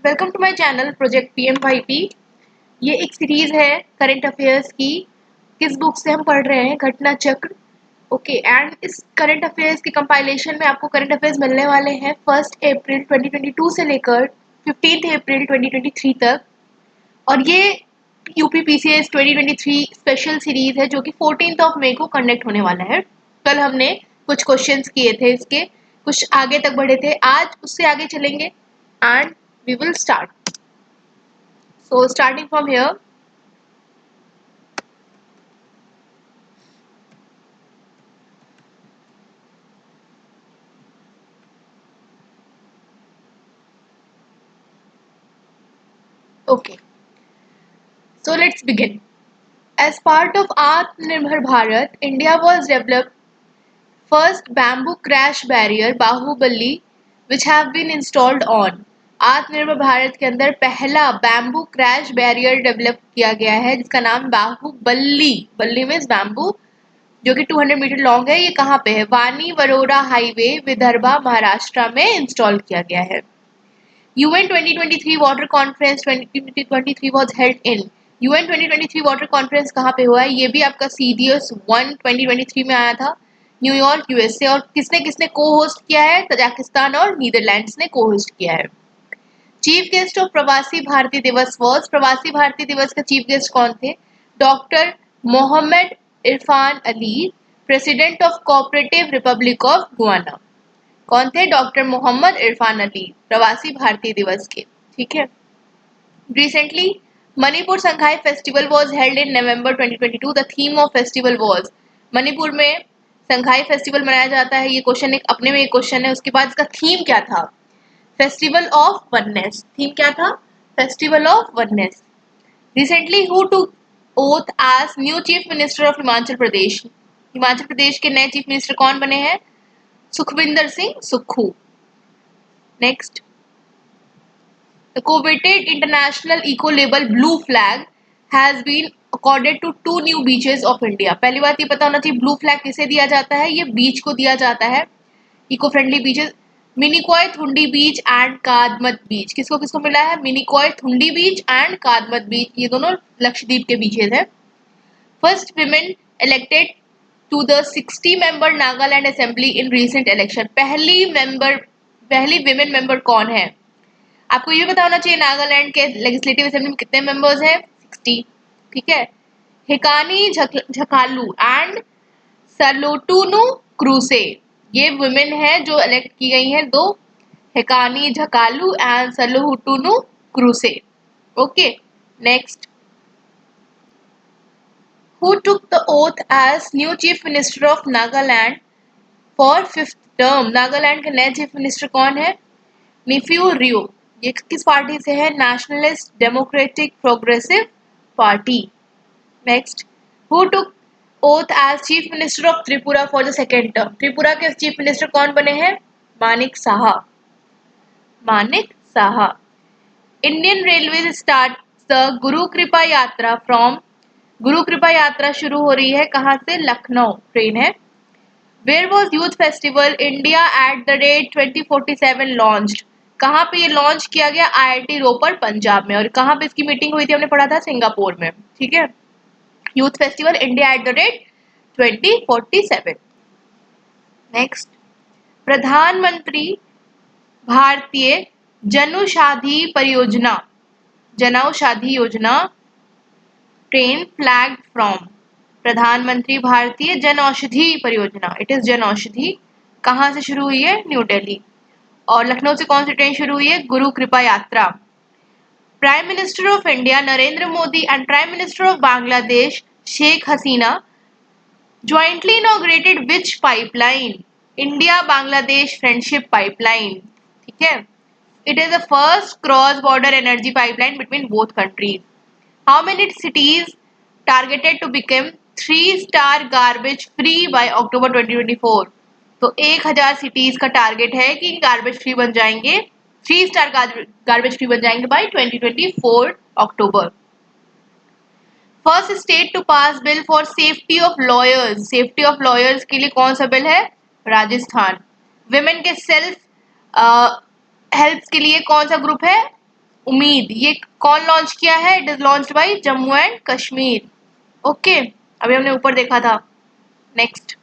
Welcome to my channel project PMYP. ये एक series है करंट अफेयर्स की। किस बुक से हम पढ़ रहे हैं? घटना चक्र। ओके, एंड इस करंट अफेयर्स की कंपाइलेशन में आपको करंट अफेयर्स मिलने वाले हैं 1 अप्रैल 2022 से लेकर 15 अप्रैल 2023 तक। और ये यूपीपीसीएस 2023 स्पेशल सीरीज है जो कि 14 मई को कंडक्ट होने वाला है। कल हमने कुछ क्वेश्चंस किए थे, इसके कुछ आगे तक बढ़े थे, आज उससे आगे चलेंगे and we will start. So starting from here, okay. So let's begin. As part of Atmanirbhar Bharat, India was developed first bamboo crash barrier Bahubali, which have been installed on. आत्मनिर्भर भारत के अंदर पहला बैम्बू क्रैश बैरियर डेवलप किया गया है जिसका नाम बाहुबली, बल्ली मीन्स बैम्बू, जो कि 200 मीटर लॉन्ग है। ये कहाँ पे है? वानी वरोरा हाईवे, विदर्भा, महाराष्ट्र में इंस्टॉल किया गया है। UN 2023 water conference 2023 was held in। UN 2023 water conference कहाँ पे हुआ है? ये भी आपका CDS 1 2023 में आया था, न्यूयॉर्क यूएसए। और किसने किसने को होस्ट किया है? तजाकिस्तान और नीदरलैंड्स ने को होस्ट किया है। चीफ गेस्ट ऑफ प्रवासी भारतीय दिवस वॉज, प्रवासी भारतीय दिवस का चीफ गेस्ट कौन थे? Doctor Mohammad Irfan Ali, president of cooperative republic of Guyana. कौन थे? डॉक्टर मोहम्मद इरफान अली, प्रवासी भारतीय दिवस के। ठीक है। Recently Manipur Shanghai festival was held in November 2022। The theme of festival was, Manipur में संघाई फेस्टिवल मनाया जाता है। ये क्वेश्चन एक अपने में एक क्वेश्चन है। उसके बाद इसका थीम क्या था? Festival of oneness. थीम क्या था? Festival of oneness. Recently who took oath as new chief minister of Himachal Pradesh, Himachal Pradesh के नए चीफ मिनिस्टर कौन बने हैं? Sukhvinder Singh Sukhu. Next, the coveted international eco-label Blue Flag has been accorded to two new beaches of India। पहली बात ये पता होना चाहिए ब्लू फ्लैग किसे दिया जाता है? ये बीच को दिया जाता है, eco friendly beaches. Minicoy Thundi beach and Kadmat beach. किसको किसको मिला है? मिनिकॉय थुंडी बीच एंड कादमत बीच, ये दोनों लक्षद्वीप के बीचेस हैं। First women elected to the 60 member Nagaland assembly in recent election. पहली विमेन मेंबर कौन है? आपको ये पता होना चाहिए नागालैंड के लेजिस्लेटिव असेंबली में कितने मेंबर्स हैं? 60। ठीक है। हिकानी झकालू एंड सलोटुनु क्रूसे, ये वुमेन है जो इलेक्ट की गई हैं, दो, हिकानी झकालू and Salhoutuonuo Kruse. Okay. Next, who took the oath as new chief minister of Nagaland for 5th term. Nagaland के नए चीफ मिनिस्टर कौन है? निफ्यू रियो। ये किस पार्टी से है? Nationalist democratic progressive party. Next, who took oath as chief minister of Tripura for the 2nd term. Tripura के chief minister कौन बने हैं? Manik Saha, Manik Saha. Indian railway start the Guru Kripa यात्रा फ्रॉम, गुरु कृपा यात्रा शुरू हो रही है कहाँ से? लखनऊ, ट्रेन है। Where was youth festival India at the rate 2047 launched. कहाँ पे ये लॉन्च किया गया? आईआईटी रोपर पंजाब में। और कहाँ पे इसकी मीटिंग हुई थी? हमने पढ़ा था सिंगापुर में। ठीक है। Youth festival India at the rate 2047। Next, प्रधानमंत्री भारतीय जनौषधि परियोजना, जनौषधि योजना ट्रेन फ्लैग फ्रॉम। प्रधानमंत्री भारतीय जन औषधि परियोजना, इट इज जन औषधि, कहाँ से शुरू हुई है? न्यू दिल्ली। और लखनऊ से कौन सी ट्रेन शुरू हुई है? Guru Kripa Yatra. Prime minister of India Narendra Modi and prime minister of Bangladesh Sheikh Hasina jointly inaugurated which pipeline? India Bangladesh friendship pipeline. ठीक है। It is the first cross border energy pipeline between both countries. How many cities targeted to become 3-star garbage free by October 2024? तो 1000 cities का target है कि garbage free बन जाएंगे, 3-स्टार garbage free बन जाएंगे by 2024 October. First state to pass bill for safety of lawyers, safety of lawyers के लिए कौन सा बिल है? राजस्थान। विमेन के सेल्फ हेल्प के लिए कौन सा ग्रुप है? उम्मीद, ये कौन लॉन्च किया है? It is launched bye Jammu and Kashmir. Okay, अभी हमने ऊपर देखा था। Next,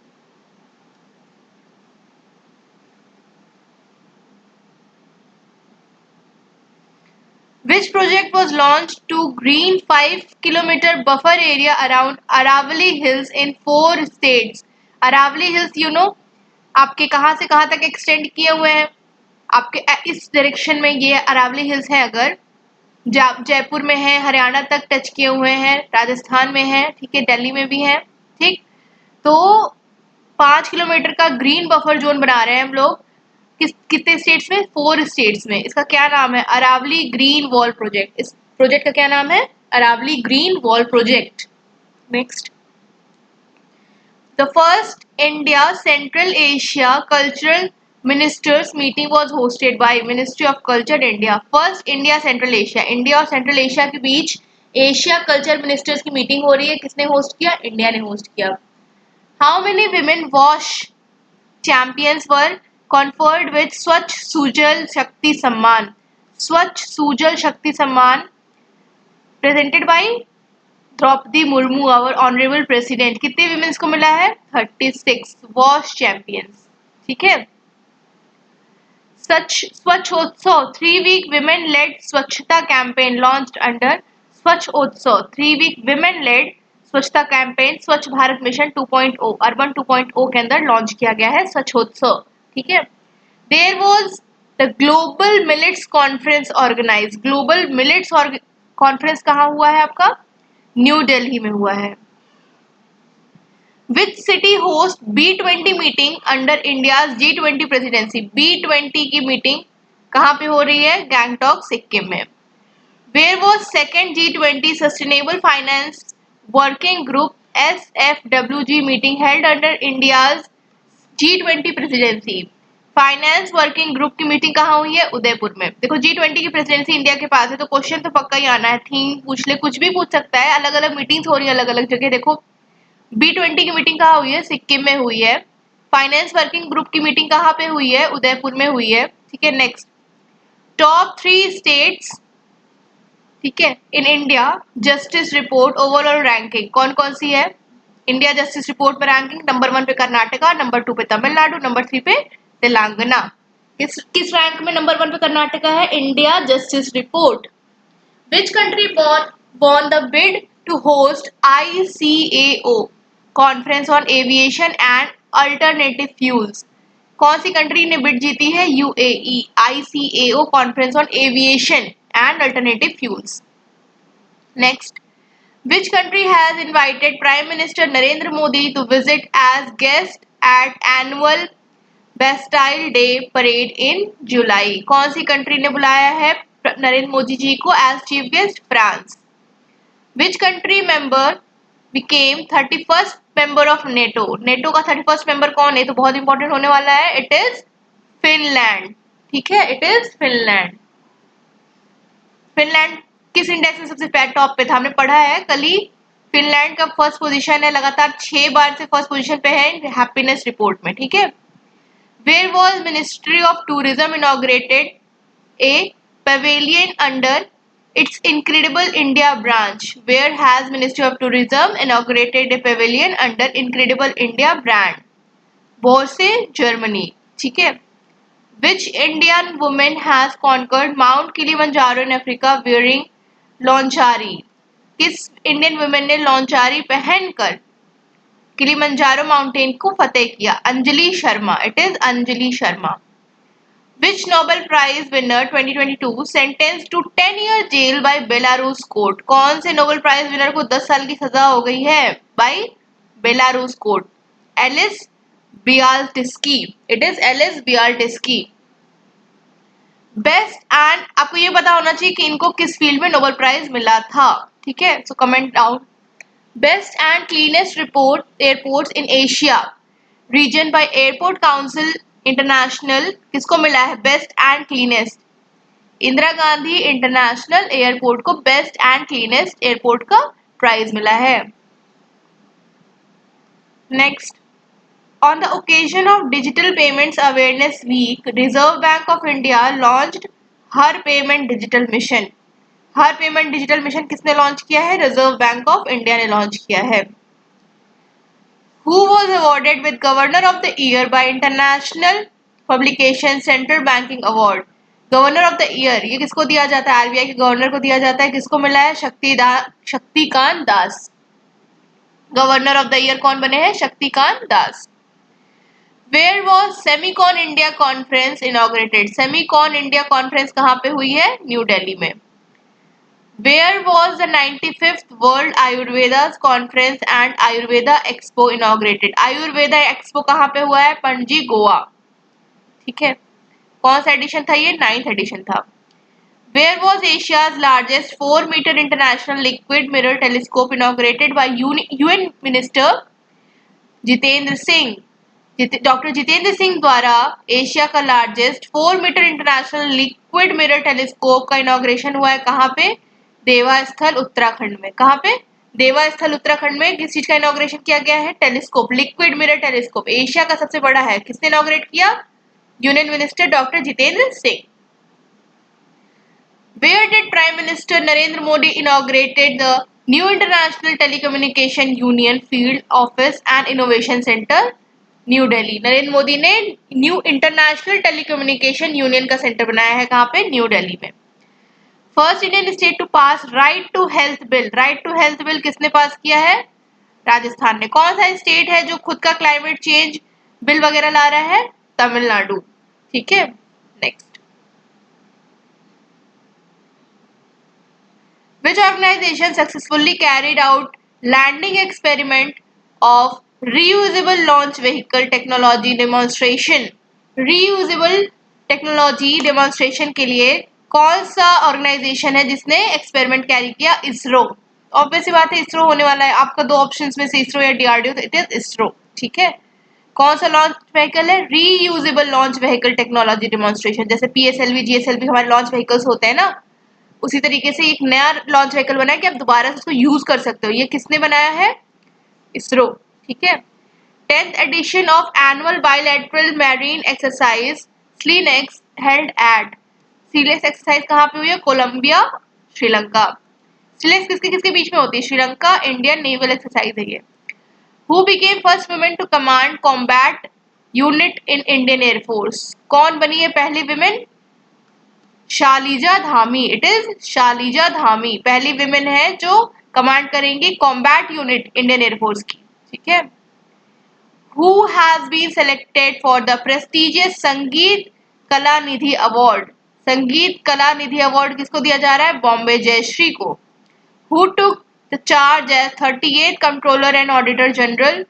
which project was launched to green 5 kilometer buffer area around Aravali Hills in 4 states? Aravali Hills, you know, आपके कहाँ से कहाँ तक एक्सटेंड किए हुए हैं? आपके इस डायरेक्शन में ये अरावली हिल्स है, अगर जयपुर में है, हरियाणा तक टच किए हुए हैं, राजस्थान में है, ठीक है, दिल्ली में भी है, ठीक। तो 5 किलोमीटर का ग्रीन बफर जोन बना रहे हैं हम लोग, कितने स्टेट्स में? 4 स्टेट्स में। इसका क्या नाम है? Aravalli green wall project. इस प्रोजेक्ट का क्या नाम है? Aravalli green wall project. Next, the first India Central Asia cultural ministers meeting was hosted by ministry of culture India. First India Central Asia, India और सेंट्रल एशिया के बीच एशिया कल्चर मिनिस्टर्स की meeting हो रही है। किसने होस्ट किया? India ने होस्ट किया। How many women wash champions were conferred with स्वच्छ सुजल शक्ति सम्मान। स्वच्छ Sujal Shakti Samman presented by Draupadi Murmu, our honourable president. कितने विमेन्स को मिला है? 36 वॉश चैंपियंस, ठीक है। Swachhotsav 3 week women led swachhata campaign launched under Swachhotsav 3 week women led swachhata campaign Swachh Bharat mission 2.0 urban 2.0 के अंदर लॉन्च किया गया है स्वच्छोत्सव, ठीक है। There was the global millets conference organize. Global millets conference कहाँ हुआ है आपका? न्यू दिल्ली में हुआ है। Which city host B20 meeting under India's G20 presidency. B20 की मीटिंग कहाँ पे हो रही है? गैंगटॉक, सिक्किम में। Where was second G20 sustainable finance working group SFWG meeting held under India's G20 presidency. Finance working group की मीटिंग कहाँ हुई है? उदयपुर में। देखो, G20 की प्रेसिडेंसी इंडिया के पास है, तो क्वेश्चन तो पक्का ही आना है। थीम पूछ ले, कुछ भी पूछ सकता है। अलग अलग मीटिंग्स हो रही है अलग अलग जगह। देखो, B20 की मीटिंग कहाँ हुई है? सिक्किम में हुई है। फाइनेंस वर्किंग ग्रुप की मीटिंग कहाँ पे हुई है? उदयपुर में हुई है, ठीक है। नेक्स्ट, टॉप 3 स्टेट्स, ठीक है, in India justice report overall ranking कौन कौन सी है? इंडिया जस्टिस रिपोर्ट में रैंकिंग नंबर 1 पे कर्नाटका, नंबर 2 पे तमिलनाडु, नंबर 3 पे तेलंगाना। किस रैंक में नंबर 1 पे कर्नाटका है? India justice report. Which country won the bid to host ICAO Conference on Aviation and Alternative Fuels? कौन सी कंट्री ने बिड जीती है? UAE ICAO Conference on Aviation and Alternative Fuels. Next, which country has invited Prime Minister Narendra Modi to visit as guest at annual Bastille Day parade in July? कौन सी country ने बुलाया है नरेंद्र मोदी जी को as chief guest? France. Which country member became 31st member of NATO? NATO का 31st member कौन है? तो बहुत इंपॉर्टेंट होने वाला है। इट इज फिनलैंड, ठीक है, इट इज फिनलैंड। फिनलैंड किस इंडेक्स में सबसे टॉप पे था? हमने पढ़ा है कल ही। फिनलैंड का फर्स्ट पोजीशन है, लगातार 6 बार से फर्स्ट पोजीशन पे है हैप्पीनेस रिपोर्ट में, ठीक है। Where was Ministry of Tourism inaugurated a pavilion under its Incredible India branch? Where has Ministry of Tourism inaugurated a pavilion under Incredible India brand? Borse, Germany, ठीक है। Which Indian woman has conquered Mount Kilimanjaro in Africa wearing लॉन्चारी? किस Indian women ने लॉन्चारी पहनकर Kilimanjaro mountain को फतेह किया? Anjali Sharma, it is Anjali Sharma. Which Nobel Prize winner 2022 sentenced to 10-year jail by Belarus court? कौन से Nobel prize winner को 10 साल की सजा हो गई है by Belarus court? Ales Bialiatski, it is Ales Bialiatski. Best and आपको ये पता होना चाहिए कि इनको किस फील्ड में नोबेल प्राइज मिला था, ठीक है। So comment down. Best and cleanest report airports in Asia region by airport council international किसको मिला है? Best and cleanest. Indira Gandhi international airport को बेस्ट एंड क्लीनेस्ट एयरपोर्ट का प्राइज मिला है। Next, on the occasion of Digital Payments Awareness Week, Reserve Bank of India launched her payment digital mission. Her payment digital mission किसने launch किया है? Reserve bank of India ने launch किया है। Who was awarded with Governor of the Year by International Publication Central Banking Award? Governor of the year ये किसको दिया जाता है? आरबीआई के गवर्नर को दिया जाता है। किसको मिला है? Shaktikanta Das. Governor of the year कौन बने हैं? Shaktikanta Das. Where was Semicon India Conference inaugurated? Semicon India Conference कहाँ पे हुई है? न्यू दिल्ली में। Where was the 95th World Ayurveda Conference and Ayurveda Expo inaugurated? Ayurveda expo कहाँ पे हुआ है? पणजी, गोवा। ठीक है, कौन सा एडिशन था ये? 9th एडिशन था। Where was Asia's largest 4-meter international liquid mirror telescope inaugurated by UN Minister Jitendra Singh? Doctor Jitendra Singh द्वारा एशिया का largest four metre international liquid mirror telescope का इनॉग्रेशन हुआ है। कहाँ पे? देवास्थल उत्तराखंड में। कहाँ पे? देवास्थल उत्तराखंड में। किस चीज का इनॉग्रेशन किया गया है? Telescope, liquid mirror telescope. Asia का सबसे बड़ा है। किसने इनॉग्रेट किया? Union minister doctor Jitendra Singh. Where did Prime Minister Narendra Modi inaugurated the new International Telecommunication Union Field Office and Innovation Center? New Delhi. Narendra Modi ने न्यू इंटरनेशनल टेलीकम्युनिकेशन यूनियन का centre बनाया है। कहाँ पे? न्यू दिल्ली में। First Indian state to pass right to health bill. Right to health bill किसने पास किया है? राजस्थान ने। कौन सा स्टेट है जो खुद का क्लाइमेट चेंज बिल वगैरह ला रहा है? तमिलनाडु। ठीक है, next. Which organization successfully carried out landing experiment of reusable launch vehicle technology demonstration? Reusable technology demonstration के लिए कौन सा ऑर्गेनाइजेशन है जिसने एक्सपेरिमेंट कैरी किया? इसरो। ऑब्वियस बात है, इसरो होने वाला है। आपका दो ऑप्शंस में से इसरो या डीआरडीओ, तो इट इज इसरो। ठीक है, कौन सा लॉन्च व्हीकल है? Reusable launch vehicle technology demonstration. जैसे पीएसएलवी, जीएसएलवी हमारे लॉन्च व्हीकल्स होते हैं ना, उसी तरीके से एक नया लॉन्च व्हीकल बना है कि आप दोबारा से उसको यूज कर सकते हो। ये किसने बनाया है? इसरो। ठीक है, 10th edition of annual bilateral marine exercise SLENEX held at SLENEX exercise कहाँ पे हुई है? कोलंबिया, श्रीलंका। SLENEX किसके किसके बीच में होती है? श्रीलंका इंडियन नेवल एक्सरसाइज है ये। Who became first women to command combat unit in Indian Air Force? कौन बनी है पहली women? Shalija Dhami. It is Shalija Dhami पहली विमेन है जो कमांड करेंगी कॉम्बैट यूनिट इंडियन एयरफोर्स की। ठीक है, who has been selected for the prestigious Sangeet Kala Nidhi award? संगीत कला निधि अवार्ड किसको दिया जा रहा है? बॉम्बे जयश्री को। Who took the charge as 38th controller and auditor general?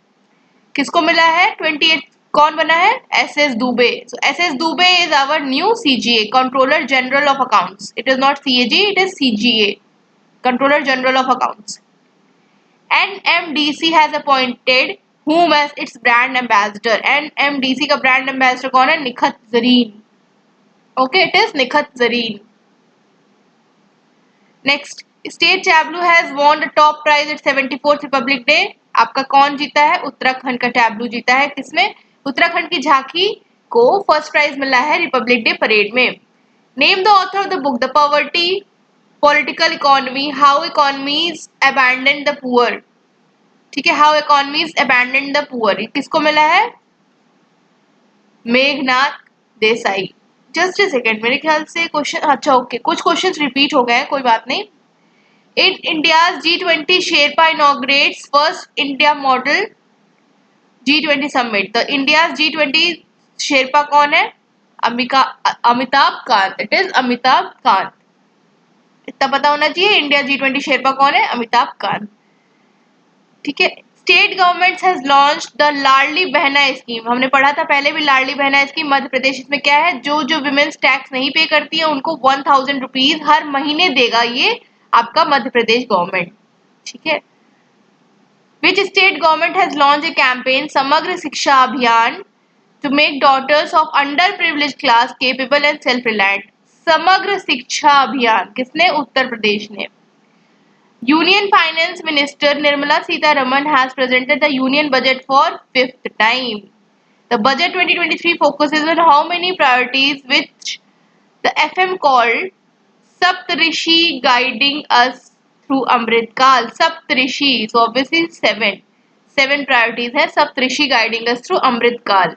किसको मिला है 28? कौन बना है? S S Dubey. So S S Dubey is our new CGA, controller general of accounts. It is not CAG, it is CGA, controller general of accounts. NMDC has appointed whom as its brand ambassador? एनएमडीसी का brand ambassador कौन है? Nikhat Zareen. Okay, it is Nikhat Zareen. Next, state tableau has won the top prize at 74th republic day. आपका कौन जीता है? उत्तराखंड का tableau जीता है। किसमें? उत्तराखंड की झांकी को फर्स्ट प्राइज मिला है रिपब्लिक डे परेड में। Name the author of the book the poverty political economy how economies abandon the poor. ठीक है, how economies abandon the poor किसको मिला है? Meghnath Desai. Just a second, मेरे ख्याल से क्वेश्चन, अच्छा ओके, कुछ क्वेश्चंस रिपीट हो गए हैं, कोई बात नहीं। In India's G20 Sherpa inaugurates first India model G20 summit. The India's G20 Sherpa कौन है? अमिताभ कांत। It is Amitabh Kant. इतना पता होना चाहिए। इंडिया G20 शेरपा कौन है? अमिताभ कांत। ठीक है, state government has launch the Ladli Behna scheme. हमने पढ़ा था पहले भी लाडली बहना स्कीम। मध्य प्रदेश इसमें क्या है? जो जो विमेन्स टैक्स नहीं पे करती है उनको 1000 रुपीज हर महीने देगा ये आपका मध्य प्रदेश गवर्नमेंट। ठीक है, which state government has launched a campaign समग्र शिक्षा अभियान to make daughters of underprivileged class capable and self-reliant? समग्र शिक्षा अभियान किसने? उत्तर प्रदेश ने। Union finance minister Nirmala Sitharaman has presented the union budget for 5th time. The budget 2023 focuses on how many priorities which The FM called Saptarishi guiding us through Amrit Kal. Saptarishi, so obviously seven. Seven priorities hai. Saptarishi guiding us through Amrit Kal.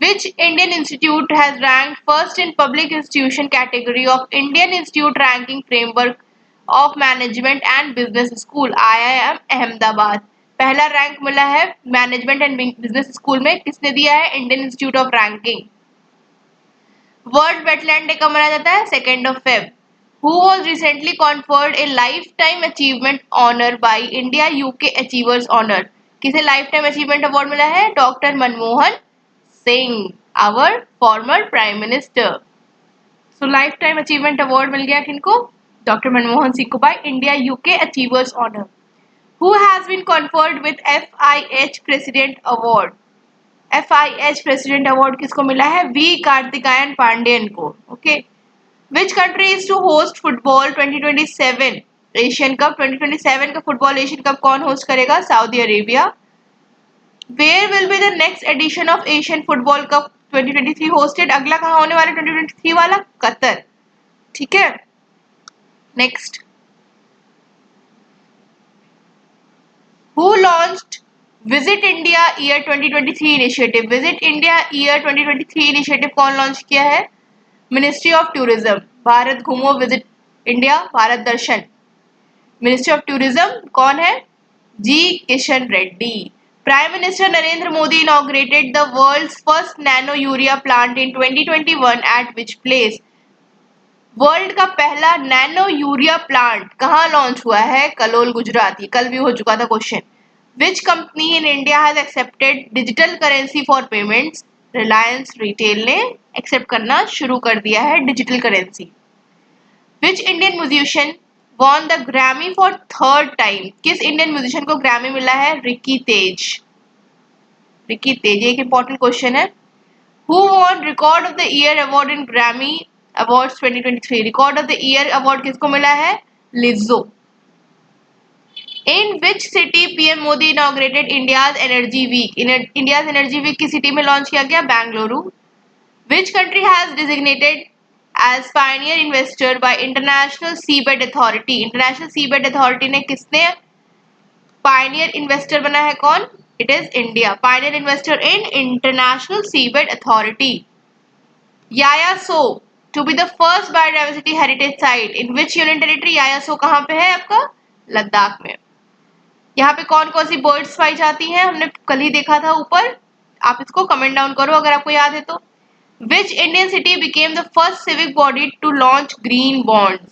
Which Indian institute has ranked first in public institution category of Indian Institute Ranking Framework of Management and Business School IIM Ahmedabad. पहला rank मिला है management and business school में. किसने दिया है? Indian institute of ranking. World wetland day कब मनाया जाता है? 2 Feb. Who was recently conferred a lifetime achievement honor by India UK Achievers Honor? किसे लाइफ टाइम अचीवमेंट अवार्ड मिला है? Doctor Manmohan Singh, our former prime minister. So life time achievement award मिल गया किनको? डॉक्टर मनमोहन सिंह को by India UK achievers honour. Who has been conferred with FIH president award? FIH president award किसको मिला है? V Karthikeyan Pandian को. Okay. Which country is to host football 2027 Asian cup? 2027 का football Asian cup कौन होस्ट करेगा? Saudi Arabia. Where will be the next edition of Asian Football Cup 2023 hosted? अगला कहाँ होने वाला 2023 वाला? कतर. ठीक है. Next. Who launched Visit India Year 2023 initiative? Visit India Year 2023 initiative कौन लॉन्च किया है? Ministry of tourism. भारत घूमो visit India Bharat Darshan. Ministry of tourism कौन है? G Kishan Reddy. Prime Minister Narendra Modi inaugurated the world's first nano urea plant in 2021 at which place? World का पहला nano urea plant कहाँ launch हुआ है? कलोल गुजरात. ये कल भी हो चुका था question. Which company in India has accepted digital currency for payments? Reliance retail ने एक्सेप्ट करना शुरू कर दिया है digital currency. Which Indian musician won the Grammy for third time? किस इंडियन म्यूजिशियन को ग्रैमी मिला है? रिकी तेज. रिकी तेज एक इंपॉर्टेंट क्वेश्चन है. Who won record of the year award in Grammy awards 2023? Record of the year award किसको मिला है? लिजो. इन which city PM Modi inaugurated India's energy week? India's energy week की city में launch किया गया? Bengaluru. Which country has designated as pioneer investor by International Seabed Authority? International Seabed Authority ने किसने pioneer investor बना है? कौन? It is India. Pioneer investor in International Seabed Authority. Yayaso to be the first biodiversity heritage site in which union territory? Yayaso कहाँ पे है आपका? लद्दाख में. यहाँ पे कौन कौन सी बर्ड्स पाई जाती हैं? हमने कल ही देखा था ऊपर. आप इसको कमेंट डाउन करो अगर आपको याद है तो. Which Indian city became the first civic body to launch green bonds?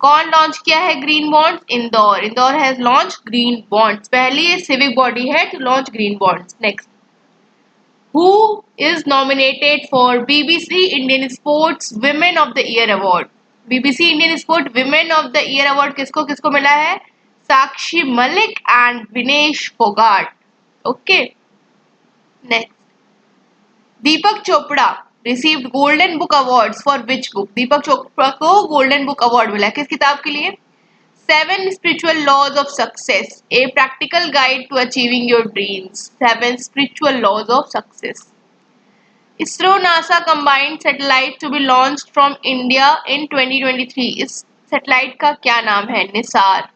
कौन लॉन्च किया है green bonds? Indore. Indore has launch green bonds. पहली सिविक बॉडी है to launch green bonds. Next. Who is nominated for BBC Indian sports women of the year award? BBC Indian sport women of the year award किसको किसको मिला है? Sakshi Malik and Vinesh Phogat. Okay. Next. Deepak Chopra received golden book awards for which book? Deepak Chopra को golden book award मिला. किस किताब के लिए? 7 spiritual laws of success, a practical guide to achieving your dreams. 7 spiritual laws of success. ISRO NASA combined satellite to be launched from India in 2023. इस satellite का क्या नाम है? निसार.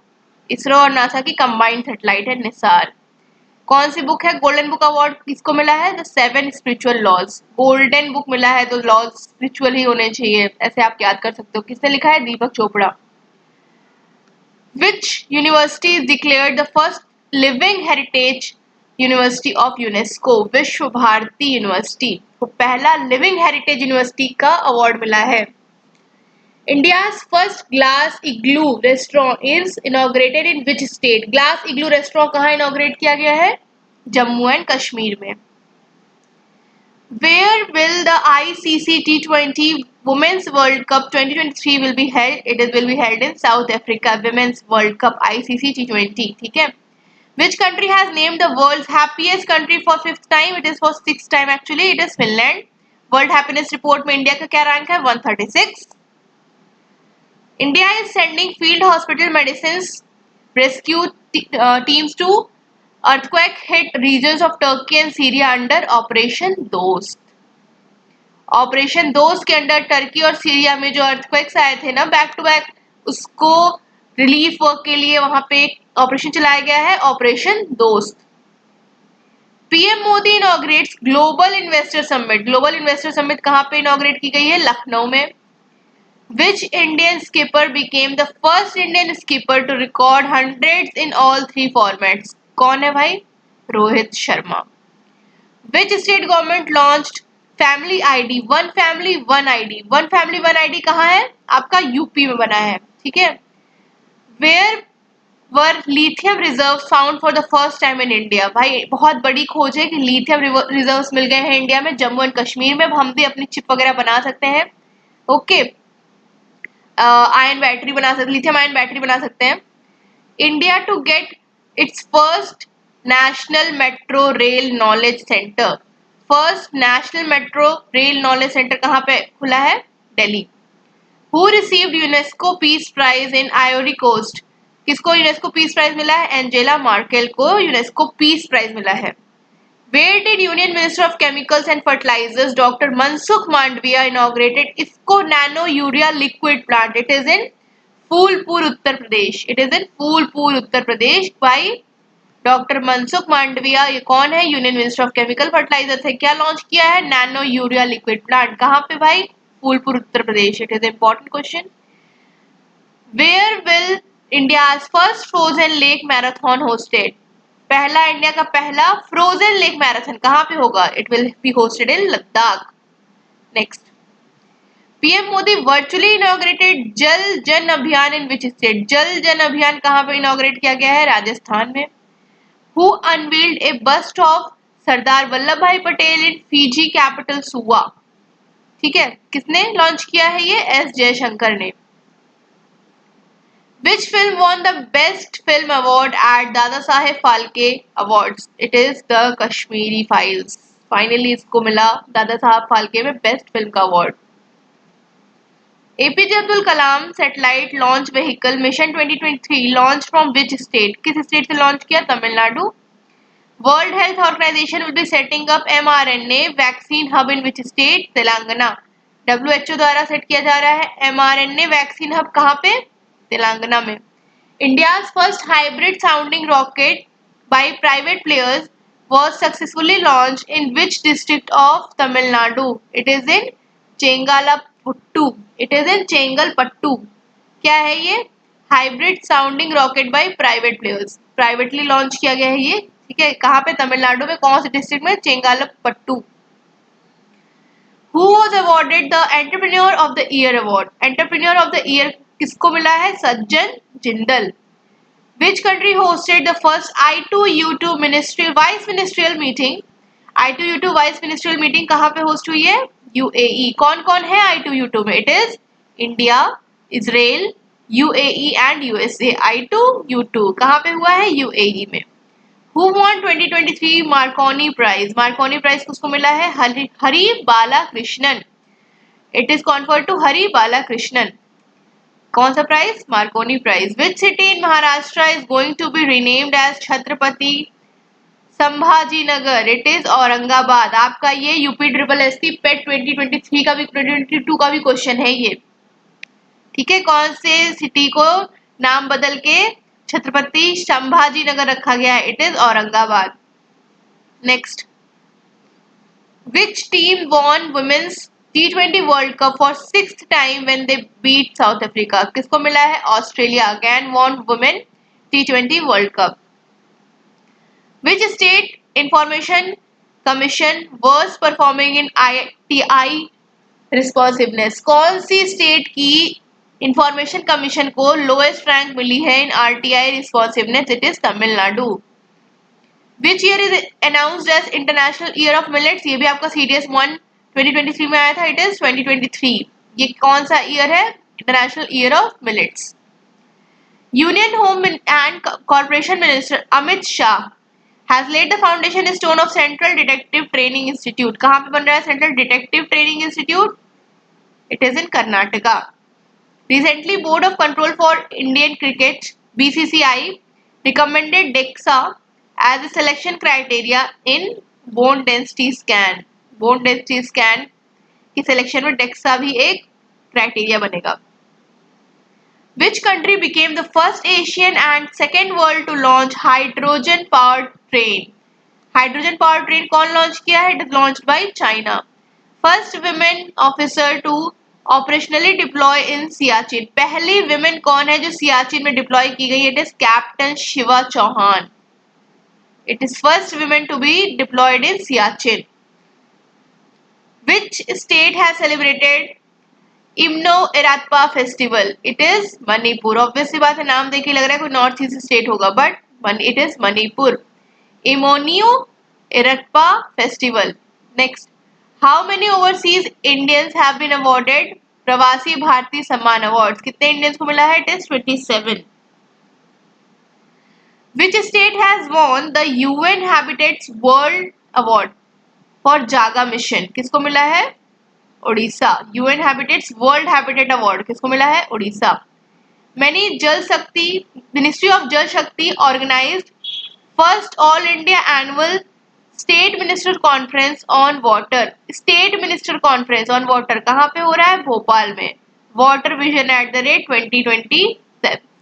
इसरो और नासा की कंबाइंड सैटेलाइट है निसार. कौन सी बुक है? गोल्डन बुक अवार्ड किसको मिला है? The 7 spiritual laws. Golden book मिला है तो लॉज स्पिरिचुअल ही होने चाहिए, ऐसे आप याद कर सकते हो. किसने लिखा है? Deepak Chopra. Which university is declared the first living heritage university of UNESCO? Vishwa Bharati university को पहला लिविंग हेरिटेज यूनिवर्सिटी का अवार्ड मिला है. India's first glass igloo restaurant is inaugurated in which state? Glass igloo restaurant कहाँ inaugurate किया गया है? जम्मू एंड कश्मीर में. Where will the ICC T20 Women's World Cup 2023 will be held? It will be held in South Africa. Women's World Cup ICC T20. ठीक है. Which country has named the world's happiest country for 5th time? It is for 6th time actually. It is Finland. World Happiness Report में India का क्या rank है? 136. India is sending field hospital medicines rescue teams to earthquake hit regions of Turkey and Syria under Operation Dost. Operation दोस्त के under Turkey और Syria में जो earthquakes आए थे ना बैक टू बैक, उसको रिलीफ वर्क के लिए वहां पे एक ऑपरेशन चलाया गया है, ऑपरेशन दोस्त। PM Modi inaugurates global investor summit. Global investor summit कहां पे इनॉग्रेट की गई है? लखनऊ में। Which Indian skipper became the first Indian skipper to record hundreds in all three formats? कौन है भाई? Rohit Sharma. Which state government launched Family ID? One family one ID। One family one ID कहाँ है? आपका यूपी में बना है, ठीक है। Where were lithium reserves found for the first time in India? भाई बहुत बड़ी खोज है कि लिथियम रिजर्व्स मिल गए हैं इंडिया में, जम्मू एंड कश्मीर में। हम भी अपनी चिप वगैरह बना सकते हैं। ओके, आयन बैटरी बना सकते, लिथियम आयन बैटरी बना सकते हैं। India to get its first national metro rail knowledge centre. First national metro rail knowledge centre कहाँ पे खुला है? Delhi. Who received UNESCO peace prize in Ivory Coast? किसको यूनेस्को पीस प्राइज मिला है? एंजेला मार्केल को यूनेस्को पीस प्राइज मिला है। Where did Union Minister of Chemicals and Fertilizers Dr. Mansukh Mandviya inaugurated IFCO Nano Urea Liquid Plant? It is in Phulpur, Uttar Pradesh. It is in Phulpur, Uttar Pradesh by doctor Mansukh Mandaviya. ये कौन है? Union minister of chemical fertiliser थे। क्या launch किया है? Nano urea liquid plant. कहाँ पे भाई? Phulpur, Uttar Pradesh. It is important question. Where will India's first frozen lake marathon hosted? पहला इंडिया का पहला फ्रोजन लेक मैराथन कहाँ पे होगा? It will be hosted in Ladakh. Next, PM Modi virtually inaugurated Jal Jan अभियान इन विच स्टेट? जल जन अभियान कहाँ पे इनॉग्रेट किया गया है? राजस्थान में। Who unveiled a bust of Sardar Vallabh भाई पटेल इन फीजी कैपिटल सुवा? ठीक है, किसने लॉन्च किया है ये? एस जयशंकर ने। Which film won the Best Film Award at Dada Saheb Phalke awards? It is the Kashmiri files. Finally इसको मिला दादा साहब फाल्के में बेस्ट फिल्म का award. APJ Abdul Kalam satellite launch vehicle mission 2023 launch from which state? किस स्टेट से लॉन्च किया? Tamil Nadu. World Health Organization will be setting up mRNA vaccine hub in which state? Telangana. WHO द्वारा set किया जा रहा है mRNA वैक्सीन हब कहाँ पे? तेलंगाना में। India's first hybrid sounding rocket by private players was successfully launched in which district of Tamil Nadu? It is in Chengalpattu. It is in Chengalpattu। क्या है ये? Hybrid sounding rocket by private players. Privately launch किया गया है ये, ठीक है। कहाँ पे? तमिलनाडु में। कौन से डिस्ट्रिक्ट में? Chengalpattu. Who was awarded the entrepreneur of the year award? Entrepreneur of the year किसको मिला है? Sajjan Jindal. Which country hosted the first I2U2 ministry vice ministerial meeting? I2U2 vice ministerial meeting कहाँ पे होस्ट हुई है? यूएई। कौन कौन है I2U2 में? It is India, Israel, UAE and USA. I2U2 कहाँ पे हुआ है? यूएई में। Who won 2023 Marconi prize? Marconi prize किसको मिला है? Hari Balakrishnan. It is conferred to Hari Balakrishnan. कौन सा prize? Marconi prize. Which city in Maharashtra is going to be renamed as Chhatrapati Sambhaji Nagar? It is Aurangabad. आपका ये यूपी ट्रिपल एसपी पेट 2023 का भी 2022 का भी क्वेश्चन है ये, ठीक है। कौन से सिटी को नाम बदल के छत्रपति संभाजी नगर रखा गया है? It is Aurangabad. Next, which team won women's T20 world cup for 6th time when they beat South Africa? किसको मिला है? Australia again won women T20 world cup. Which state information commission worse performing in ITI responsiveness? कौन सी state की information commission को lowest rank मिली है in RTI responsiveness? It is Tamil Nadu. Which year is announced as international year of millets? ये भी आपका CDS 1 2023 में आया था। It is 2023। ये कौन सा ईयर है? International year of millets. Union home and corporation minister Amit Shah has laid the foundation stone of Central Detective Training Institute। कहाँ पे बन रहा है central detective training institute? It is in Karnataka. Recently, Board of Control for Indian Cricket (BCCI) recommended DEXA as a selection criteria in bone density scan. Bone density scan कि selection में DEXA भी एक criteria बनेगा। Which country became the first Asian and second world to launch hydrogen powered train? Hydrogen power train कौन launch किया है? It is launched by China. First women officer to operationally deploy in Siachen, पहली women कौन है जो सियाचिन में deploy की गई? It is captain Shiva Chauhan. It is first women to be deployed in Siachen. Which state has celebrated Imoinu Iratpa festival? It is Manipur. Obviously बात है, नाम देख के लग रहा है कोई नॉर्थ ईस्ट स्टेट होगा, but it is Manipur. Imoinu Iratpa festival. Next, how many overseas Indians have been awarded Pravasi Bharatiya Samman awards? कितने इंडियंस को मिला है? It is 27। Which state has won the UN habitats world award for जागा मिशन? किसको मिला है? Orissa. UN habitats world habitat award किसको मिला है? उड़ीसा। मैनी जल शक्ति, ministry of Jal Shakti organised first all India annual state minister conference on water. State minister conference on water कहाँ पे हो रहा है? भोपाल में। Water vision @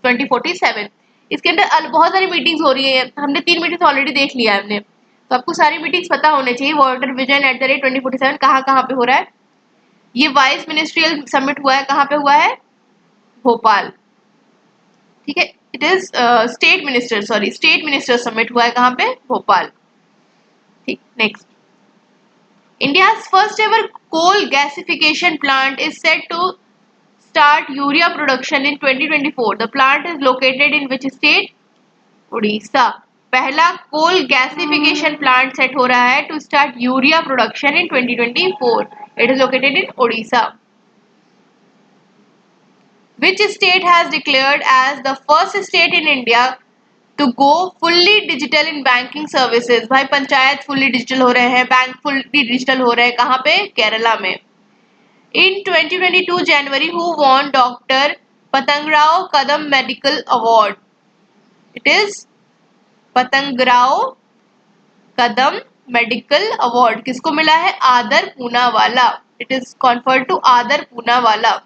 2047। इसके अंदर बहुत सारी मीटिंग्स हो रही है, हमने 3 मीटिंग्स ऑलरेडी देख लिया है हमने, तो आपको सारी मीटिंग्स पता होने चाहिए। वाटर विजन @ 2047 कहाँ कहाँ पे हो रहा है? ये वाइस मिनिस्ट्रियल समिट हुआ है, कहाँ पे हुआ है? भोपाल। ठीक है, it is state minister summit हुआ है कहाँ पे? भोपाल। ठीक, next, India's first ever coal gasification plant is set to start urea production in 2024। The plant is located in which state? Odisha. पहला कोल गैसिफिकेशन प्लांट सेट हो रहा है to start urea production in 2024। It is located in Odisha. Which state has declared as the first state in India to go fully digital in banking services? भाई panchayat fully digital हो रहे हैं, bank fully digital हो रहे हैं, कहाँ पे? केरला में। In 2022 January, who won Dr. Patangrao Kadam Medical Award? It is Patangrao Kadam Medical Award किसको मिला है? आदर Poonawalla. It is conferred to आदर Poonawalla.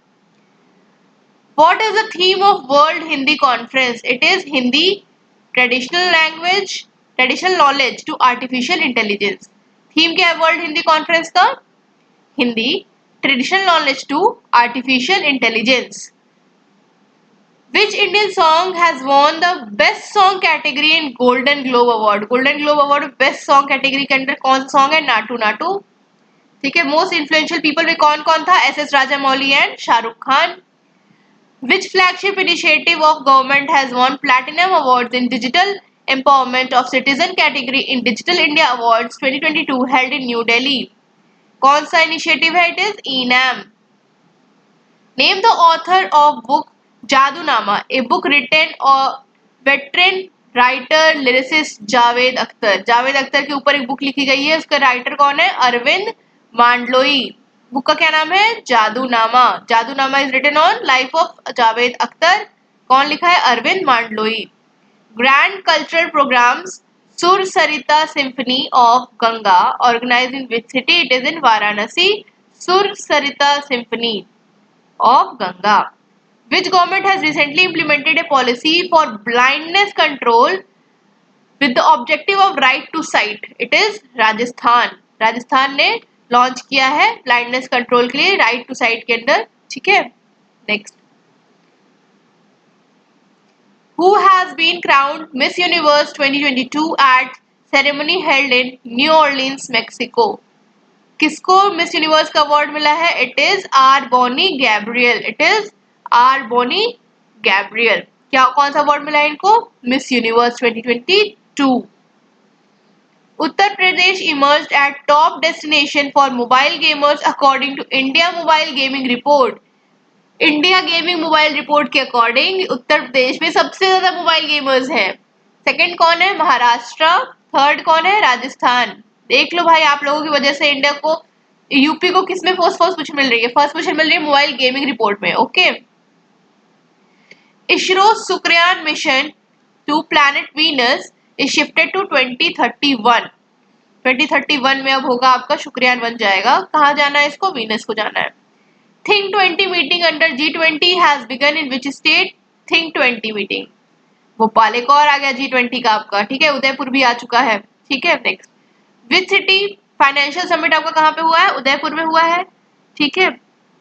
What is the theme of World Hindi Conference? It is Hindi traditional knowledge to artificial intelligence. Theme क्या है World Hindi Conference का? Hindi traditional knowledge to artificial intelligence. Which Indian song has won the best song category in Golden Globe Award? Golden Globe Award best song category के अंदर कौन song है? नाटू नाटू। ठीक है, most influential people में कौन कौन था? SS Rajamouli and Shahrukh Khan. Which flagship initiative of government has won platinum awards in digital empowerment of citizen category in Digital India Awards 2022 held in New Delhi? कौन सा initiative है? It is ENAM. Name the author of book Jadunama, a book written or veteran writer lyricist Javed Akhtar. Javed Akhtar के ऊपर एक book लिखी गई है, उसका राइटर कौन है? अरविंद मांडलोई। बुक का क्या नाम है? Jadunama. Jadunama is written on life of Javed Akhtar. कौन लिखा है? Arvind Mandloi. Grand cultural programmes Sur Sarita symphony of Ganga organised in which city? It is in Varanasi. Sur Sarita symphony of Ganga. Which government has recently implemented a policy for blindness control with the objective of right to sight? It is Rajasthan. Rajasthan ने launch किया है blindness control के लिए right to site के अंदर। ठीक है, next, Who has been crowned Miss Universe 2022 at ceremony held in New Orleans, Mexico? किसको मिस यूनिवर्स का अवार्ड मिला है? It is R Bonney Gabriel. It is R Bonney Gabriel. क्या कौन सा अवार्ड मिला है इनको? Miss universe 2022। Uttar Pradesh emerged at top destination for mobile gamers according to India mobile gaming report. India gaming mobile report के according Uttar Pradesh में सबसे ज्यादा मोबाइल गेमर्स हैं। सेकंड कौन है? महाराष्ट्र। थर्ड कौन है? राजस्थान। देख लो भाई, आप लोगों की वजह से इंडिया को, यूपी को किस में फर्स्ट पोजीशन मिल रही है? फर्स्ट पोजीशन मिल रही है मोबाइल गेमिंग रिपोर्ट में। Okay, ISRO Shukrayaan mission to planet Venus is shifted to 2031। 2031 में अब होगा आपका शुक्रयान बन जाएगा। कहाँ जाना है इसको? वीनस को जाना है। Think 20 meeting under G20 has begin in which state? Think 20 meeting Bhopal, एक और आ गया G20 का आपका, ठीक है। उदयपुर भी आ चुका है, ठीक है। Next, which city financial summit आपका कहाँ पे हुआ है? उदयपुर में हुआ है, ठीक है।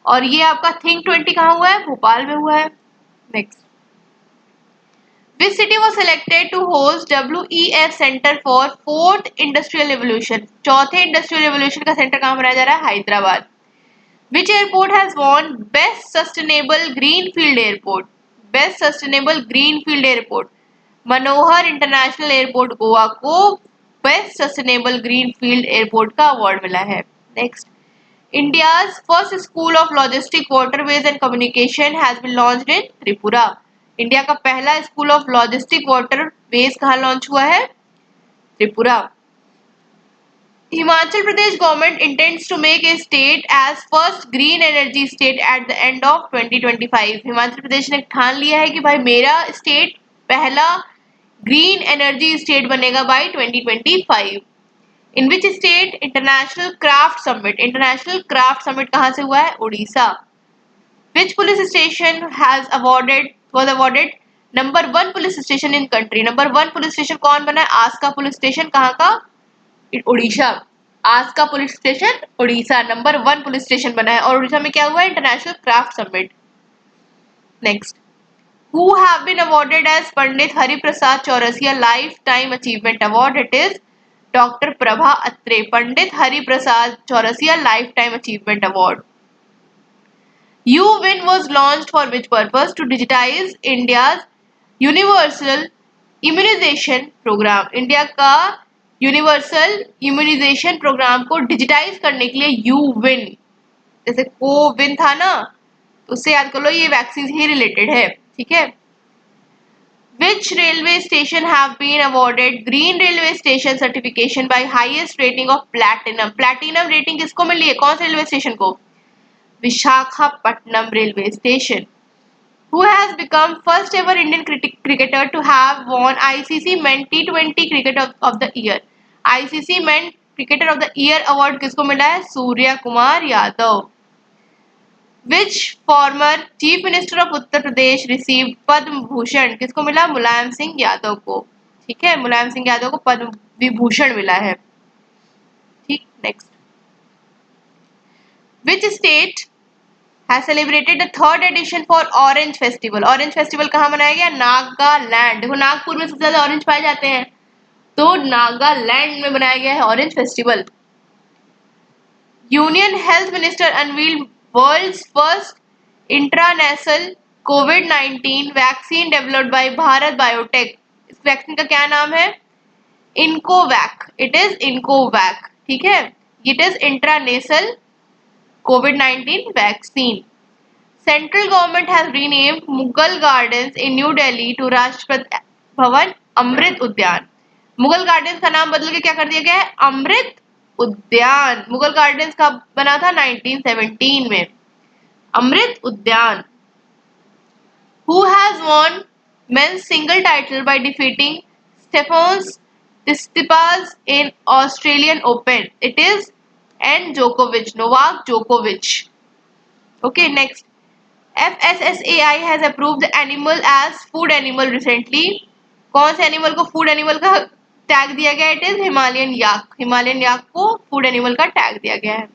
और ये आपका थिंक 20 कहाँ हुआ है? भोपाल में हुआ है। Next, which city was selected to host WEF centre for fourth industrial revolution? चौथे इंडस्ट्रियल रेवोल्यूशन का सेंटर कहाँ बनाया जा रहा है? Hyderabad. Which airport has won Best Sustainable Greenfield Airport? Best Sustainable Greenfield Airport. Manohar international airport Goa को बेस्ट सस्टेनेबल ग्रीनफील्ड एयरपोर्ट का award मिला है। Next, India's first school of logistic waterways and communication has been launched in Tripura. India का पहला school of logistic waterways कहाँ launch हुआ है? Tripura. Himachal Pradesh government intends to make a state as first green energy state at the end of 2025. Himachal Pradesh ने ठान लिया है कि भाई मेरा स्टेट पहला ग्रीन एनर्जी स्टेट बनेगा by 2025. In which state? International craft summit. International craft summit कहाँ से हुआ है? Orissa. Which police station was awarded number 1 police station in country? Number 1 police station कौन बना है? Aska police station. कहाँ का? Orissa. Aska police station Orissa number 1 police station बना है। और उड़ीसा में क्या हुआ है? International craft summit. Next, who have been awarded as Pandit Hariprasad Chaurasia life time achievement award? It is doctor Prabha Atre. Pandit Hariprasad Chaurasia life time achievement award. UWIN was launched for which purpose? To digitize India's universal immunization program. India का universal immunisation programme को digitise करने के लिए यूविन, जैसे कोविन था ना, उससे याद कर लो ये वैक्सीन ही रिलेटेड है, ठीक है। Which railway station have been awarded Green Railway Station certification by highest rating of platinum? Platinum rating किसको मिली है? कौन से रेलवे स्टेशन को? Visakhapatnam railway station. Who has become first ever Indian cricketer to have won ICC Men T20 Cricket of the Year? ICC Men Cricketer of the Year award किसको मिला है? Surya Kumar Yadav. Which former Chief Minister of Uttar Pradesh received Padma Bhushan? किसको मिला? मुलायम सिंह यादव को, ठीक है। मुलायम सिंह यादव को पद्म विभूषण मिला है, ठीक। Next, Which state has celebrated the third edition for Orange Festival? Orange Festival कहाँ मनाया गया? नागालैंड। देखो नागपुर में सबसे ज्यादा ऑरेंज पाए जाते हैं, तो नागालैंड में बनाया गया है orange festival. Union health minister unveiled world's first intranasal कोविड-19 vaccine developed by Bharat biotech. इस वैक्सीन का क्या नाम है? इनकोवैक। इट इज इनकोवैक, ठीक है। It is intranasal COVID-19 vaccine. Central government has renamed Mughal Gardens in New Delhi to Rashtrapati Bhavan अमृत उद्यान। Mughal gardens का नाम बदल के क्या कर दिया गया है? अमृत उद्यान। मुगल गार्डन्स कब बना था? 1917 में। अमृत उद्यान। Who has won men's single title by defeating Stefanos Tsitsipas in Australian Open? It is Djokovic, Novak Djokovic. Okay, next. FSSAI has approved the animal as food animal recently. कौन से एनिमल को food animal का tag दिया गया? It is Himalayan yak. Himalayan yak को food animal का tag दिया गया है।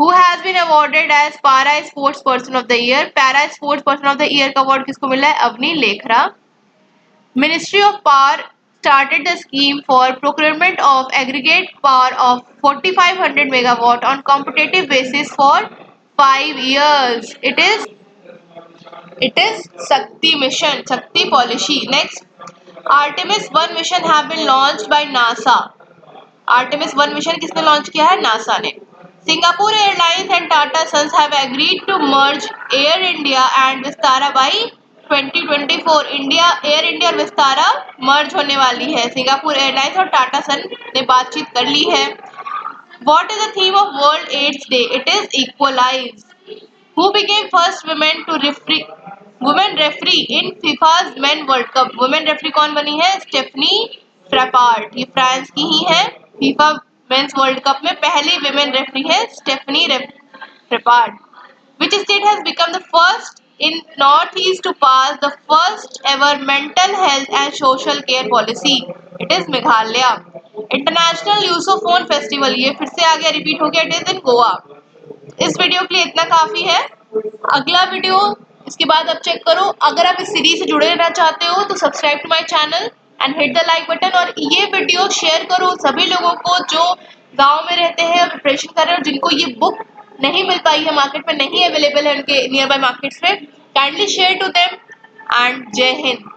Who has been awarded as Para Sports Person of the Year? Para Sports Person of the Year का अवार्ड किसको मिला है? Avani Lekhara. Ministry of Power started the scheme for procurement of aggregate power of 4500 megawatt on competitive basis for 5 years. It is Shakti mission, Shakti policy. Next, Artemis 1 mission have been launched by NASA. Artemis 1 mission किसने launch किया है? NASA ने। Singapore Airlines and Tata Sons have agreed to merge Air India and Vistara by 2024. Air India और विस्तारा मर्ज होने वाली है। Singapore airlines और टाटा सन ने बातचीत कर ली है। What is the theme of World AIDS Day? It is equalize. Who became first women referee in FIFA's Men World Cup? Women referee कौन बनी है? स्टेफनी फ्रैपार्ट। ये फ्रांस की ही है। फीफा मेंस वर्ल्ड कप में पहली विमेन रेफरी है Stephanie रेपार्ड. Which state has become the first in Northeast to pass the first ever mental health and social care policy? It is Meghalaya. International Lusophone Festival, ये फिर से आ गया, repeat हो गया. It is इन गोवा. इस video के लिए इतना काफी है. अगला वीडियो इसके बाद अब चेक करो. अगर आप इस सीरीज से जुड़े रहना चाहते हो तो subscribe to my channel and hit the like button, और ये वीडियो शेयर करो सभी लोगों को जो गांव में रहते हैं और प्रिपरेशन कर रहे हैं और जिनको ये बुक नहीं मिल पाई है, मार्केट में नहीं अवेलेबल है उनके नियर बाय मार्केट्स में. Kindly share to them and Jai Hind.